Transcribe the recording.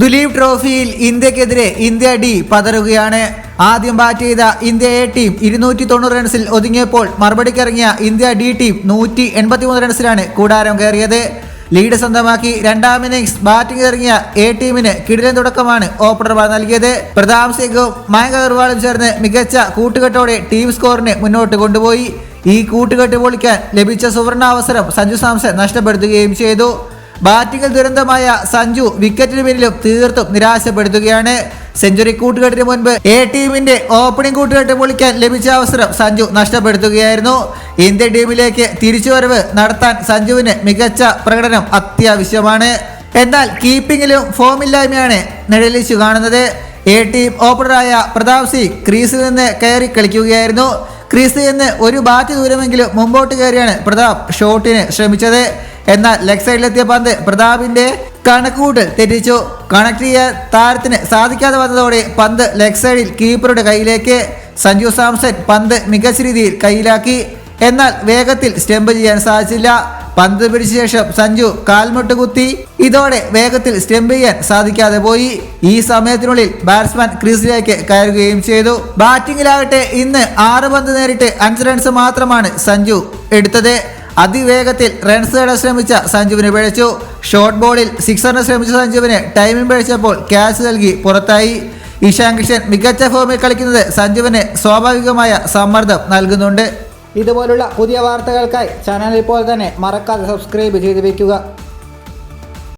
ദുലീപ് ട്രോഫിയിൽ ഇന്ത്യക്കെതിരെ India D പതറുകയാണ്. ആദ്യം ബാറ്റ് ചെയ്ത ഇന്ത്യ എ ടീം 290 റൺസിൽ ഒതുങ്ങിയപ്പോൾ മറുപടിക്കിറങ്ങിയ ഇന്ത്യ ഡി ടീം 183 റൺസിലാണ് കൂടാരം കയറിയത്. ലീഡ് സ്വന്തമാക്കി രണ്ടാം ഇന്നിംഗ്സ് ബാറ്റിംഗ് ഇറങ്ങിയ എ ടീമിന് കിടിലൻ തുടക്കമാണ് ഓപ്പണർമാർ നൽകിയത്. പ്രതാപ് സിംഗും മയങ്ക് അഗർവാളും ചേർന്ന് മികച്ച കൂട്ടുകെട്ടോടെ ടീം സ്കോറിനെ മുന്നോട്ട് കൊണ്ടുപോയി. ഈ കൂട്ടുകെട്ട് പൊളിക്കാൻ ലഭിച്ച സുവർണാവസരം സഞ്ജു സാംസൺ നഷ്ടപ്പെടുത്തുകയും ചെയ്തു. ബാറ്റിംഗിൽ ദുരന്തമായ സഞ്ജു വിക്കറ്റിന് പിന്നിലും തീർത്തും നിരാശപ്പെടുത്തുകയാണ്. സെഞ്ചുറി കൂട്ടുകെട്ടിന് മുൻപ് എ ടീമിന്റെ ഓപ്പണിംഗ് കൂട്ടുകെട്ട് പൊളിക്കാൻ ലഭിച്ച അവസരം സഞ്ജു നഷ്ടപ്പെടുത്തുകയായിരുന്നു. ഇന്ത്യൻ ടീമിലേക്ക് തിരിച്ചുവരവ് നടത്താൻ സഞ്ജുവിന് മികച്ച പ്രകടനം അത്യാവശ്യമാണ്. എന്നാൽ കീപ്പിംഗിലും ഫോമില്ലായ്മയാണ് നിഴലിച്ചു കാണുന്നത്. എ ടീം ഓപ്പണറായ പ്രതാപ് സിംഗ് ക്രീസിൽ നിന്ന് കയറി കളിക്കുകയായിരുന്നു. ക്രീസിൽ നിന്ന് ഒരു ബാറ്റ് ദൂരമെങ്കിലും മുമ്പോട്ട് കയറിയാണ് പ്രതാപ് ഷോട്ടിന് ശ്രമിച്ചത്. എന്നാൽ ലെഗ് സൈഡിലെത്തിയ പന്ത് പ്രതാപിന്റെ കണക്കുകൂട്ടൽ തെറ്റിച്ചു. കണക്ട് ചെയ്യാൻ താരത്തിന് സാധിക്കാതെ വന്നതോടെ പന്ത് ലെഗ് സൈഡിൽ കീപ്പറുടെ കയ്യിലേക്ക്. സഞ്ജു സാംസൺ പന്ത് മികച്ച രീതിയിൽ കയ്യിലാക്കി. എന്നാൽ വേഗത്തിൽ സ്റ്റംപ് ചെയ്യാൻ സാധിച്ചില്ല. പന്ത് പിടിച്ച ശേഷം സഞ്ജു കാൽമുട്ട് കുത്തി. ഇതോടെ വേഗത്തിൽ സ്റ്റംപ് ചെയ്യാൻ സാധിക്കാതെ പോയി. ഈ സമയത്തിനുള്ളിൽ ബാറ്റ്സ്മാൻ ക്രീസിലേക്ക് കയറുകയും ചെയ്തു. ബാറ്റിംഗിലാകട്ടെ ഇന്ന് 6 പന്ത് നേരിട്ട് 5 റൺസ് മാത്രമാണ് സഞ്ജു എടുത്തത്. അതിവേഗത്തിൽ റൺസ് നേടാൻ ശ്രമിച്ച സഞ്ജുവിന് പിഴച്ചു. ഷോർട്ട് ബോളിൽ സിക്സറിന് ശ്രമിച്ച സഞ്ജുവിന് ടൈമിംഗ് പിഴച്ചപ്പോൾ ക്യാച്ച് നൽകി പുറത്തായി. ഇഷാൻ കിഷൻ മികച്ച ഫോമിൽ കളിക്കുന്നത് സഞ്ജുവിന് സ്വാഭാവികമായ സമ്മർദ്ദം നൽകുന്നുണ്ട്. ഇതുപോലുള്ള പുതിയ വാർത്തകൾക്കായി ചാനൽ ഇപ്പോൾ തന്നെ മറക്കാതെ സബ്സ്ക്രൈബ് ചെയ്ത് വയ്ക്കുക.